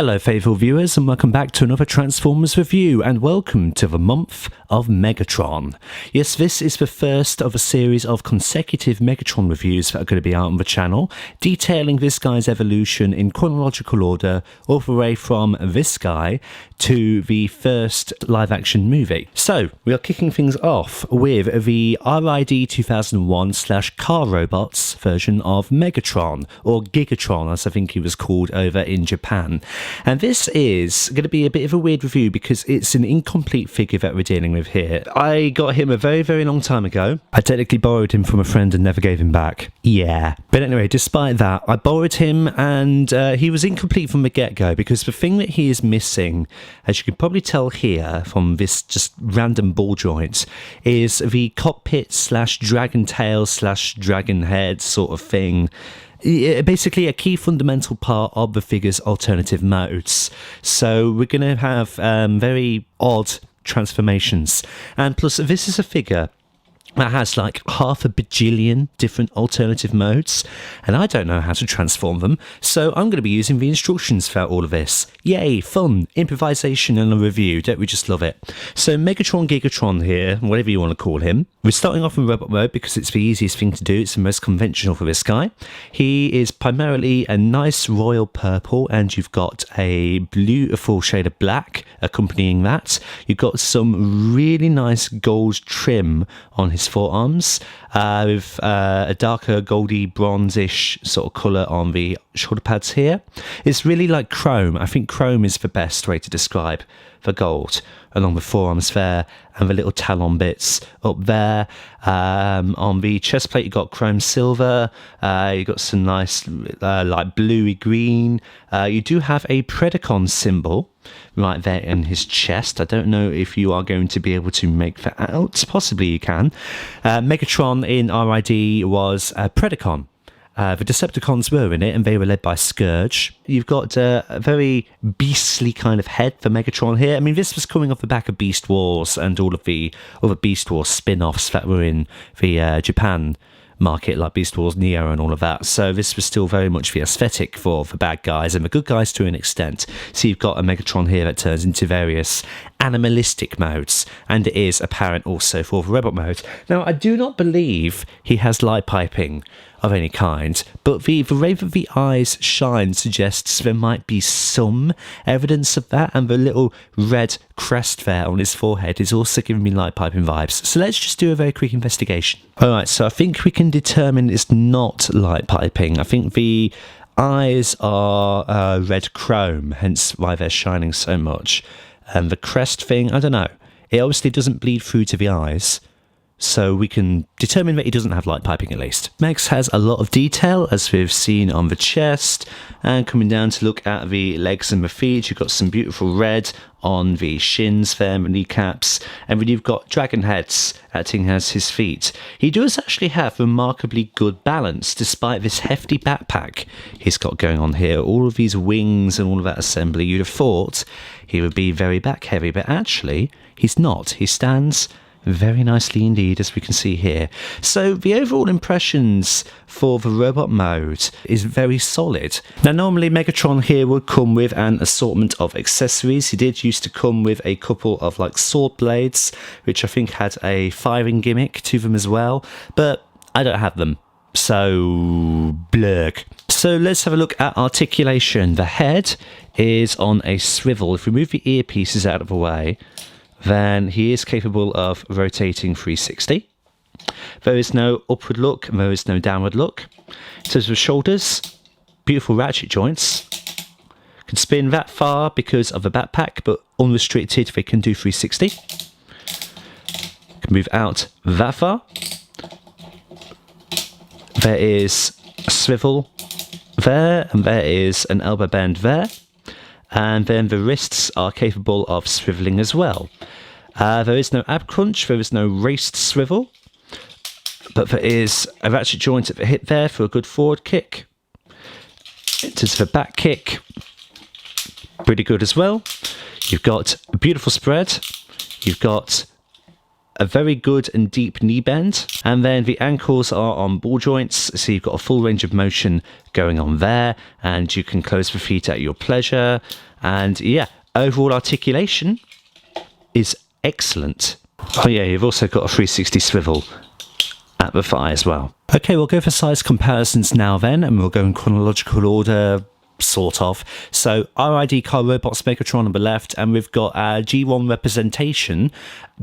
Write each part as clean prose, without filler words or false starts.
Hello faithful viewers and welcome back to another Transformers review, and welcome to the month of Megatron. Yes, this is the first of a series of consecutive Megatron reviews that are going to be out on the channel, detailing this guy's evolution in chronological order all the way from this guy to the first live action movie. So we are kicking things off with the RID 2001/Car Robots version of Megatron, or Gigatron as I think he was called over in Japan. And this is going to be a bit of a weird review because it's an incomplete figure that we're dealing with here. I got him a very, very long time ago. I technically borrowed him from a friend and never gave him back. Yeah. But anyway, despite that, I borrowed him and he was incomplete from the get-go because the thing that he is missing, as you can probably tell here from this just random ball joint, is the cockpit slash dragon tail slash dragon head sort of thing. Basically a key fundamental part of the figure's alternative modes. So we're going to have very odd transformations. And plus, this is a figure that has like 500 bajillion different alternative modes, and I don't know how to transform them, so I'm going to be using the instructions throughout all of this. Yay, fun, improvisation and a review, don't we just love it? So Megatron Gigatron here, whatever you want to call him. We're starting off in robot mode because it's the easiest thing to do, it's the most conventional for this guy. He is primarily a nice royal purple, and you've got a beautiful shade of black accompanying that. You've got some really nice gold trim on his forearms with a darker goldy bronze-ish sort of colour on the shoulder pads here. It's really like chrome. I think chrome is the best way to describe the gold along the forearms there, and the little talon bits up there. On the chest plate you've got chrome silver, you've got some nice like bluey green. You do have a Predacon symbol right there in his chest. I don't know if you are going to be able to make that out. Possibly you can. Megatron in RID was a Predacon. The Decepticons were in it, and they were led by Scourge. You've got a very beastly kind of head for Megatron here. I mean, this was coming off the back of Beast Wars and all of the other Beast Wars spin-offs that were in the Japan market, like Beast Wars Neo and all of that. So this was still very much the aesthetic for the bad guys and the good guys to an extent. So you've got a Megatron here that turns into various animalistic modes, and it is apparent also for the robot mode. Now, I do not believe he has light piping of any kind, but the way that the eyes shine suggests there might be some evidence of that, and the little red crest there on his forehead is also giving me light piping vibes. So let's just do a very quick investigation. Alright, so I think we can determine it's not light piping. I think the eyes are red chrome, hence why they're shining so much. And the crest thing, I don't know. It obviously doesn't bleed through to the eyes, so we can determine that he doesn't have light piping at least. Mex has a lot of detail, as we've seen on the chest, and coming down to look at the legs and the feet, you've got some beautiful red on the shins there, and the kneecaps, and then you've got dragon heads acting as his feet. He does actually have remarkably good balance, despite this hefty backpack he's got going on here. All of these wings and all of that assembly, you'd have thought he would be very back heavy, but actually he's not. He stands very nicely indeed, as we can see here. So the overall impressions for the robot mode is very solid. Now, normally Megatron here would come with an assortment of accessories. He did used to come with a couple of like sword blades, which I think had a firing gimmick to them as well, but I don't have them, so blurg. So let's have a look at articulation. The head is on a swivel. If we move the earpieces out of the way, then he is capable of rotating 360. There is no upward look, and there is no downward look. In terms of shoulders, beautiful ratchet joints. Can spin that far because of the backpack, but unrestricted, they can do 360. Can move out that far. There is a swivel there, and there is an elbow bend there. And then the wrists are capable of swiveling as well. There is no ab crunch, there is no raised swivel, but there is a ratchet joint at the hip there for a good forward kick. In terms of a back kick, pretty good as well. You've got a beautiful spread, you've got a very good and deep knee bend, and then the ankles are on ball joints, so you've got a full range of motion going on there, and you can close the feet at your pleasure. And yeah, overall articulation is excellent. Oh yeah, you've also got a 360 swivel at the thigh as well. Okay, we'll go for size comparisons now then, and we'll go in chronological order, sort of. So RID Car Robots Megatron on the left, and we've got our G1 representation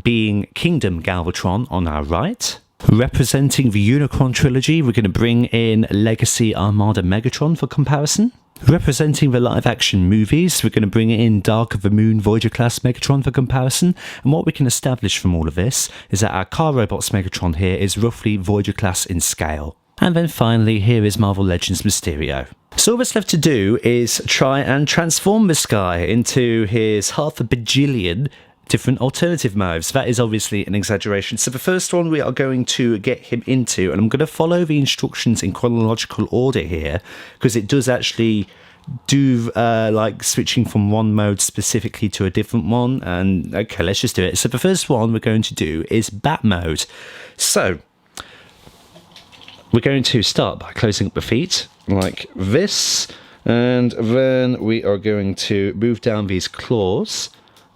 being Kingdom Galvatron on our right. Representing the Unicron trilogy, we're going to bring in Legacy Armada Megatron for comparison. Representing the live-action movies, we're going to bring in Dark of the Moon Voyager-class Megatron for comparison, and what we can establish from all of this is that our Car Robots Megatron here is roughly Voyager-class in scale. And then finally, here is Marvel Legends Mysterio. So all that's left to do is try and transform this guy into his half a bajillion different alternative modes. That is obviously an exaggeration. So the first one we are going to get him into, and I'm going to follow the instructions in chronological order here, because it does actually do like switching from one mode specifically to a different one. And okay, let's just do it. So the first one we're going to do is Bat mode. So we're going to start by closing up the feet like this, and then we are going to move down these claws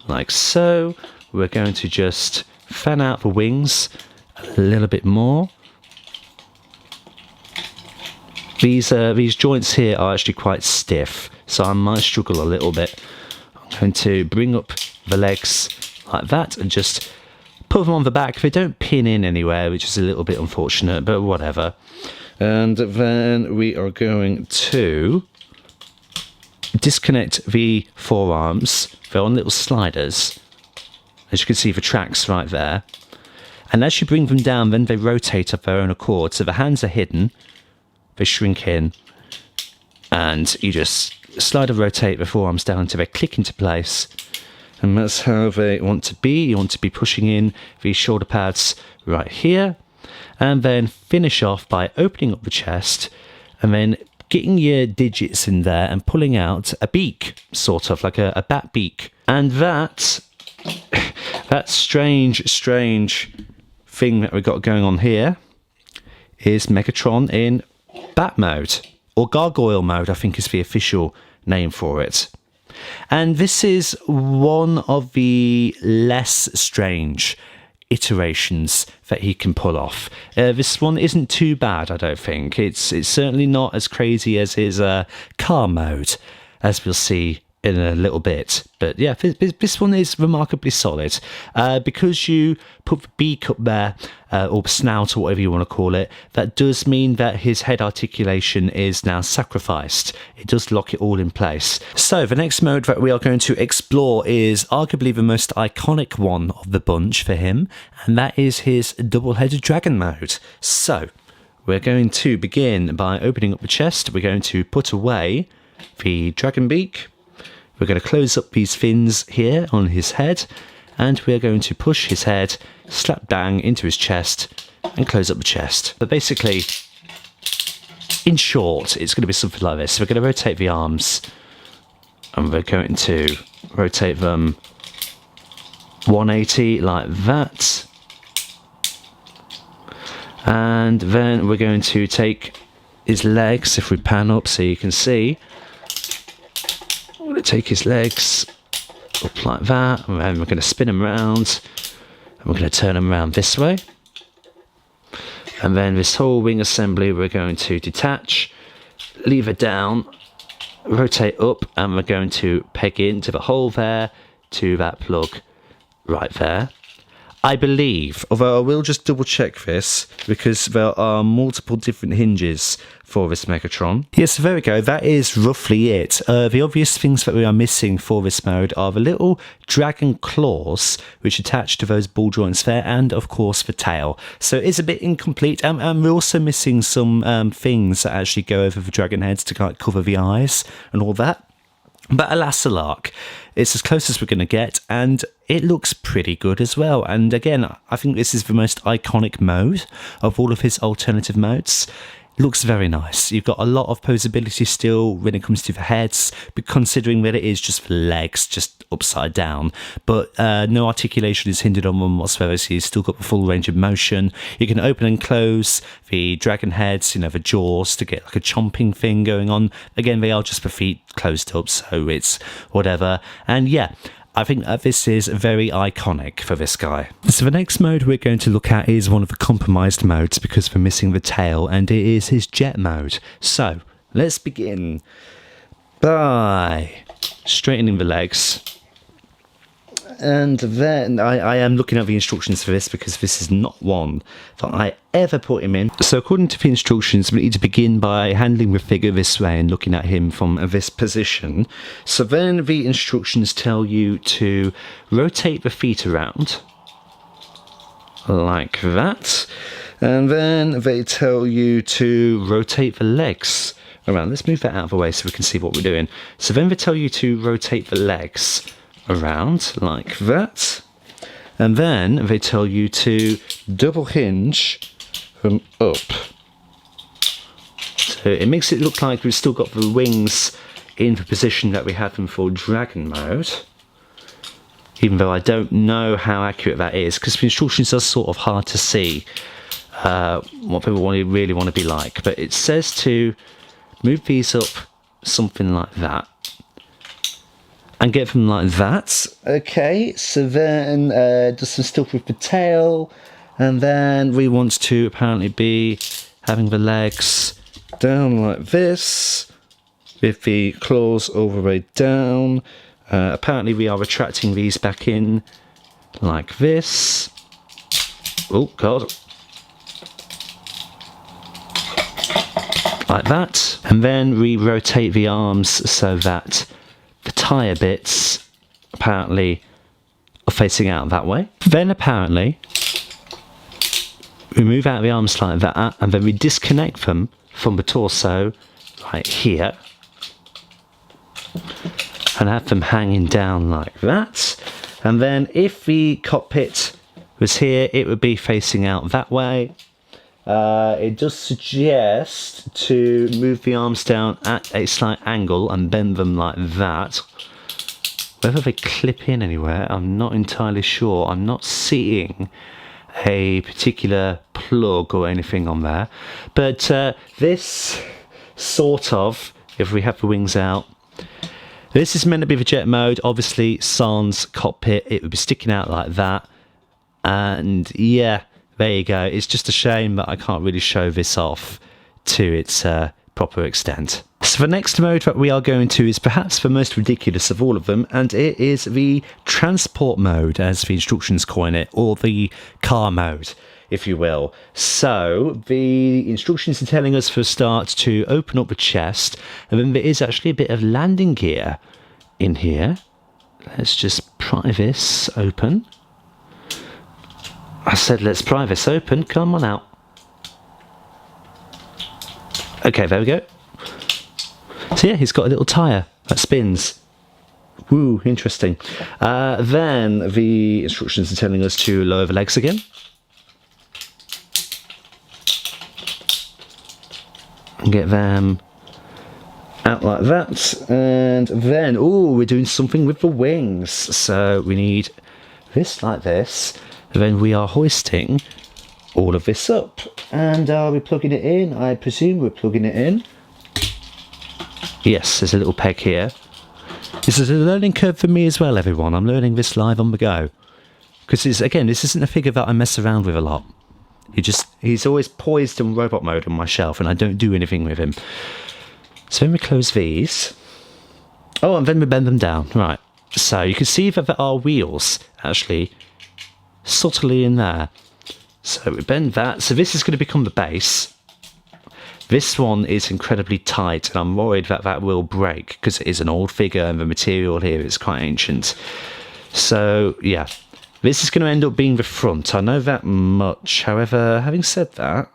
like so. We're going to just fan out the wings a little bit more. These joints here are actually quite stiff, so I might struggle a little bit. I'm going to bring up the legs like that and just put them on the back. They don't pin in anywhere, which is a little bit unfortunate, but whatever. And then we are going to disconnect the forearms. They're on little sliders, as you can see the tracks right there. And as you bring them down, then they rotate of their own accord. So the hands are hidden, they shrink in, and you just slide or rotate the forearms down until they click into place. And that's how they want to be. You want to be pushing in these shoulder pads right here, and then finish off by opening up the chest and then getting your digits in there and pulling out a beak, sort of like a bat beak. And that strange thing that we've got going on here is Megatron in bat mode, or gargoyle mode, I think is the official name for it. And this is one of the less strange iterations that he can pull off. This one isn't too bad, I don't think. It's certainly not as crazy as his car mode, as we'll see in a little bit. But yeah, this one is remarkably solid. Because you put the beak up there, or snout, or whatever you want to call it, that does mean that his head articulation is now sacrificed. It does lock it all in place. So the next mode that we are going to explore is arguably the most iconic one of the bunch for him, and that is his double-headed dragon mode. So we're going to begin by opening up the chest. We're going to put away the dragon beak. We're going to close up these fins here on his head, and we're going to push his head slap bang into his chest and close up the chest. But basically, in short, it's going to be something like this. We're going to rotate the arms, and we're going to rotate them 180 like that. And then we're going to take his legs, if we pan up so you can see. I'm going to take his legs up like that, and then we're going to spin him around, and we're going to turn him around this way. And then this whole wing assembly we're going to detach, lever down, rotate up, and we're going to peg into the hole there to that plug right there. I believe, although I will just double check this, because there are multiple different hinges for this Megatron. Yes, there we go, that is roughly it. The obvious things that we are missing for this mode are the little dragon claws, which attach to those ball joints there, and of course the tail. So it is a bit incomplete, and we're also missing some things that actually go over the dragon heads to kind of cover the eyes and all that. But alas alack, it's as close as we're going to get, and it looks pretty good as well. And again, I think this is the most iconic mode of all of his alternative modes. looks very nice. You've got a lot of posability still when it comes to the heads, but considering that it is just the legs, just upside down. But no articulation is hindered on one whatsoever, so you've still got the full range of motion. You can open and close the dragon heads, you know, the jaws to get like a chomping thing going on. Again, they are just the feet closed up, so it's whatever. And yeah, I think that this is very iconic for this guy. So the next mode we're going to look at is one of the compromised modes because we're missing the tail, and it is his jet mode. So let's begin by straightening the legs. And then I am looking at the instructions for this because this is not one that I ever put him in. So according to the instructions, we need to begin by handling the figure this way and looking at him from this position. So then the instructions tell you to rotate the feet around like that. And then they tell you to rotate the legs around. Let's move that out of the way so we can see what we're doing. So then they tell you to rotate the legs around like that, and then they tell you to double hinge them up, so it makes it look like we've still got the wings in the position that we had them for dragon mode, even though I don't know how accurate that is because the instructions are sort of hard to see what people really want to be like. But it says to move these up something like that and get them like that. Okay, so then do some stuff with the tail, and then we want to apparently be having the legs down like this with the claws all the way down. Apparently we are retracting these back in like this. Oh god, like that. And then we rotate the arms so that the tyre bits apparently are facing out that way. Then apparently we move out the arms like that, and then we disconnect them from the torso right here and have them hanging down like that. And then if the cockpit was here, it would be facing out that way. It does suggest to move the arms down at a slight angle and bend them like that. Whether they clip in anywhere, I'm not entirely sure. I'm not seeing a particular plug or anything on there. But this sort of, if we have the wings out, this is meant to be the jet mode. Obviously, sans cockpit, it would be sticking out like that. And yeah, there you go. It's just a shame that I can't really show this off to its proper extent. So the next mode that we are going to is perhaps the most ridiculous of all of them, and it is the transport mode, as the instructions coin it, or the car mode, if you will. So the instructions are telling us for a start to open up the chest, and then there is actually a bit of landing gear in here. Let's just pry this open. I said let's pry this open, come on out. Okay, there we go. So yeah, he's got a little tyre that spins. Woo, interesting. Then the instructions are telling us to lower the legs again. And get them out like that. And then, oh, we're doing something with the wings. So we need this like this. And then we are hoisting all of this up. And are we plugging it in? I presume we're plugging it in. Yes, there's a little peg here. This is a learning curve for me as well, everyone. I'm learning this live on the go. Because, again, this isn't a figure that I mess around with a lot. He's always poised in robot mode on my shelf, and I don't do anything with him. So when we close these... Oh, and then we bend them down. Right. So you can see that there are wheels, actually, subtly in there. So we bend that. So this is going to become the base. This one is incredibly tight, and I'm worried that that will break because it is an old figure and the material here is quite ancient. So, yeah, this is going to end up being the front. I know that much. However, having said that,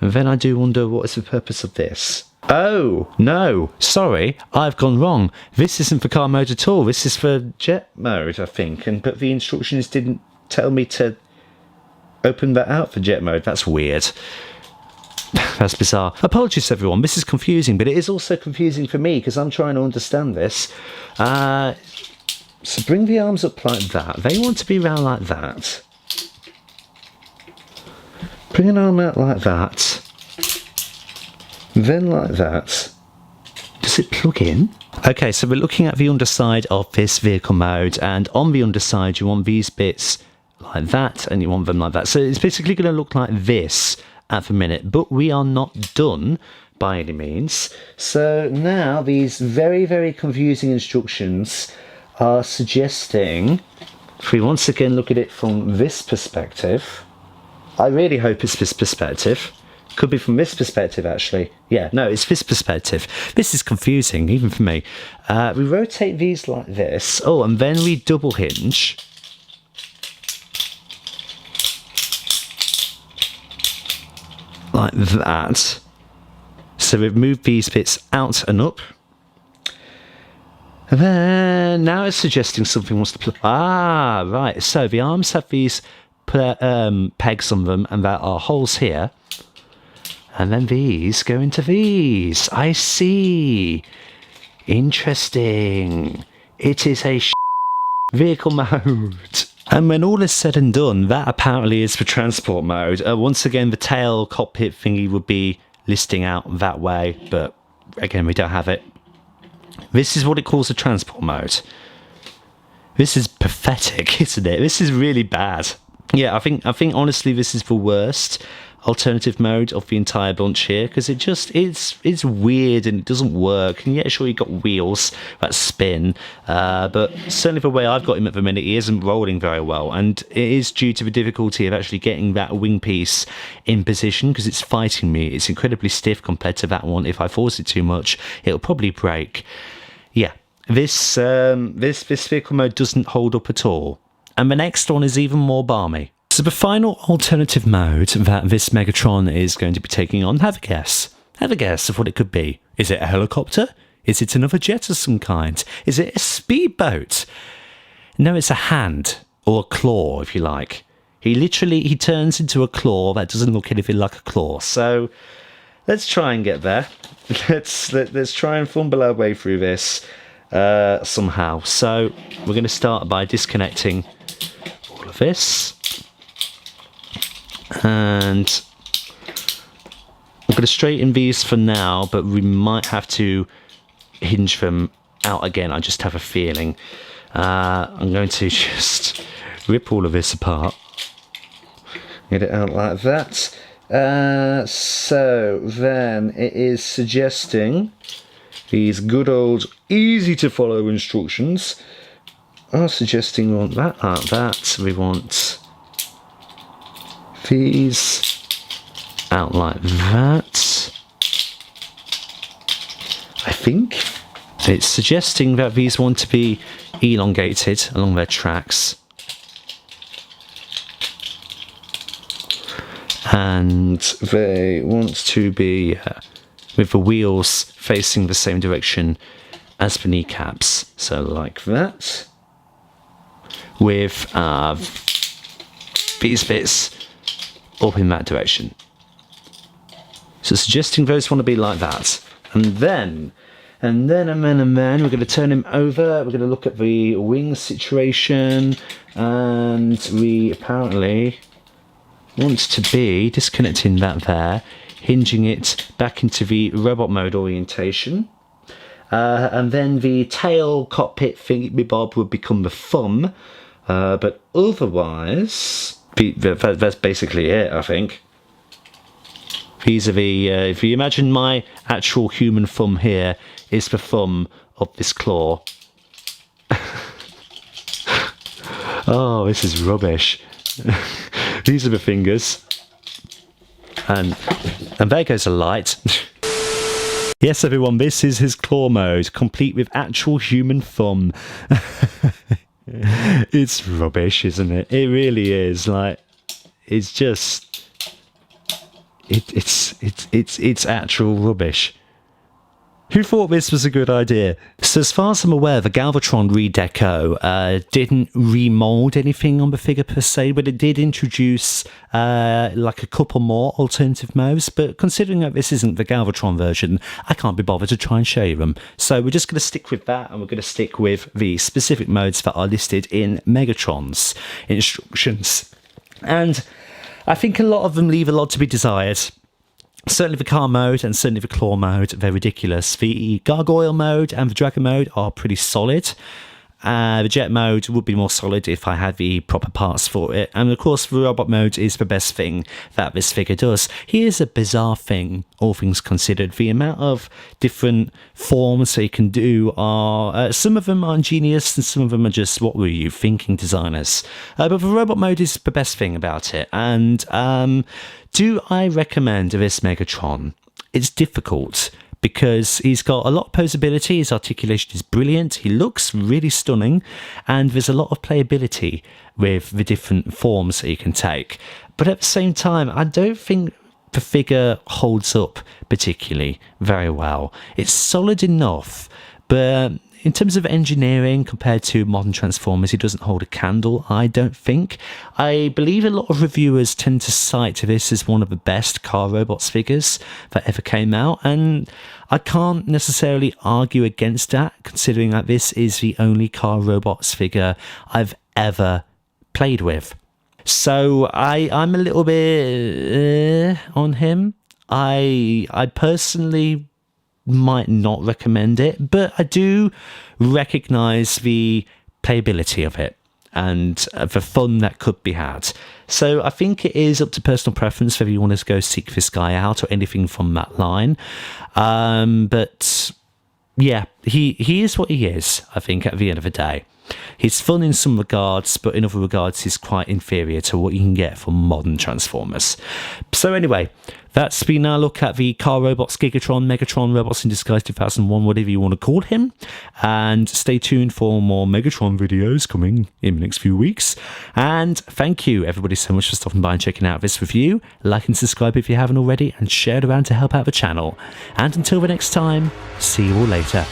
then I do wonder what is the purpose of this. Oh, no, sorry, I've gone wrong. This isn't for car mode at all. This is for jet mode, I think. But the instructions didn't tell me to open that out for jet mode. That's weird. That's bizarre. Apologies everyone, this is confusing, but it is also confusing for me because I'm trying to understand this. So bring the arms up like that. They want to be round like that. Bring an arm out like that. Then like that. Does it plug in? Okay, so we're looking at the underside of this vehicle mode, and on the underside you want these bits like that and you want them like that. So it's basically going to look like this at the minute, but we are not done by any means. So now these very, very confusing instructions are suggesting, if we once again look at it from this perspective, I really hope it's this perspective. Could be from this perspective, actually. Yeah, no, it's this perspective. This is confusing, even for me. We rotate these like this. Oh, and then we double hinge. Like that. So we've moved these bits out and up. And then now it's suggesting something wants to... Ah, right. So the arms have these pegs on them, and there are holes here. And then these go into these. I see. Interesting. It is a vehicle mode. And when all is said and done, that apparently is the transport mode. Once again, the tail cockpit thingy would be listing out that way, but again, we don't have it. This is what it calls a transport mode. This is pathetic, isn't it? This is really bad. Yeah, I think honestly this is the worst alternative mode of the entire bunch here, because it's weird and it doesn't work. And yeah, sure, you got wheels that spin, but certainly the way I've got him at the minute, he isn't rolling very well, and it is due to the difficulty of actually getting that wing piece in position, because it's fighting me. It's incredibly stiff compared to that one. If I force it too much, it'll probably break. Yeah, this vehicle mode doesn't hold up at all, and the next one is even more balmy. So the final alternative mode that this Megatron is going to be taking on, have a guess. Have a guess of what it could be. Is it a helicopter? Is it another jet of some kind? Is it a speedboat? No, it's a hand, or a claw, if you like. He turns into a claw that doesn't look anything like a claw. So let's try and get there. Let's try and fumble our way through this somehow. So we're going to start by disconnecting all of this. And I'm going to straighten these for now, but we might have to hinge them out again. I just have a feeling. I'm going to just rip all of this apart. Get it out like that. So then it is suggesting these good old easy to follow instructions are suggesting we want that like that. We want these out like that. I think it's suggesting that these want to be elongated along their tracks, and they want to be with the wheels facing the same direction as the kneecaps, so like that, with these bits up in that direction. So suggesting those want to be like that. And then we're going to turn him over. We're going to look at the wing situation, and we apparently want to be disconnecting that there, hinging it back into the robot mode orientation. And then the tail cockpit thingy bob would become the thumb, but otherwise that's basically it, I think. These are the if you imagine my actual human thumb here is the thumb of this claw. Oh, this is rubbish. These are the fingers, and there goes a light. Yes, everyone, this is his claw mode, complete with actual human thumb. It's rubbish, isn't it? It really is. Like, it's just, it's actual rubbish. Who thought this was a good idea? So as far as I'm aware, the Galvatron redeco didn't remold anything on the figure per se, but it did introduce like a couple more alternative modes. But considering that this isn't the Galvatron version, I can't be bothered to try and show you them. So we're just going to stick with that, and we're going to stick with the specific modes that are listed in Megatron's instructions. And I think a lot of them leave a lot to be desired. Certainly the car mode and certainly the claw mode, they're ridiculous. The gargoyle mode and the dragon mode are pretty solid. The jet mode would be more solid if I had the proper parts for it. And of course the robot mode is the best thing that this figure does. Here's a bizarre thing, all things considered. The amount of different forms that you can do are, some of them are ingenious and some of them are just, what were you thinking, designers? But the robot mode is the best thing about it. And do I recommend this Megatron? It's difficult, because he's got a lot of posability, his articulation is brilliant, he looks really stunning, and there's a lot of playability with the different forms that you can take. But at the same time, I don't think the figure holds up particularly very well. It's solid enough, but in terms of engineering compared to modern Transformers, he doesn't hold a candle, I don't think. I believe a lot of reviewers tend to cite this as one of the best car robots figures that ever came out, and I can't necessarily argue against that, considering that this is the only car robots figure I've ever played with. So I'm a little bit on him. I personally might not recommend it, but I do recognize the playability of it and the fun that could be had. So I think it is up to personal preference whether you want to go seek this guy out or anything from that line. But yeah, he is what he is, I think, at the end of the day. He's fun in some regards, but in other regards he's quite inferior to what you can get from modern Transformers. So anyway, that's been our look at the car robots, Gigatron, Megatron, Robots in Disguise 2001, whatever you want to call him. And stay tuned for more Megatron videos coming in the next few weeks. And thank you everybody so much for stopping by and checking out this review. Like and subscribe if you haven't already, and share it around to help out the channel. And until the next time, see you all later.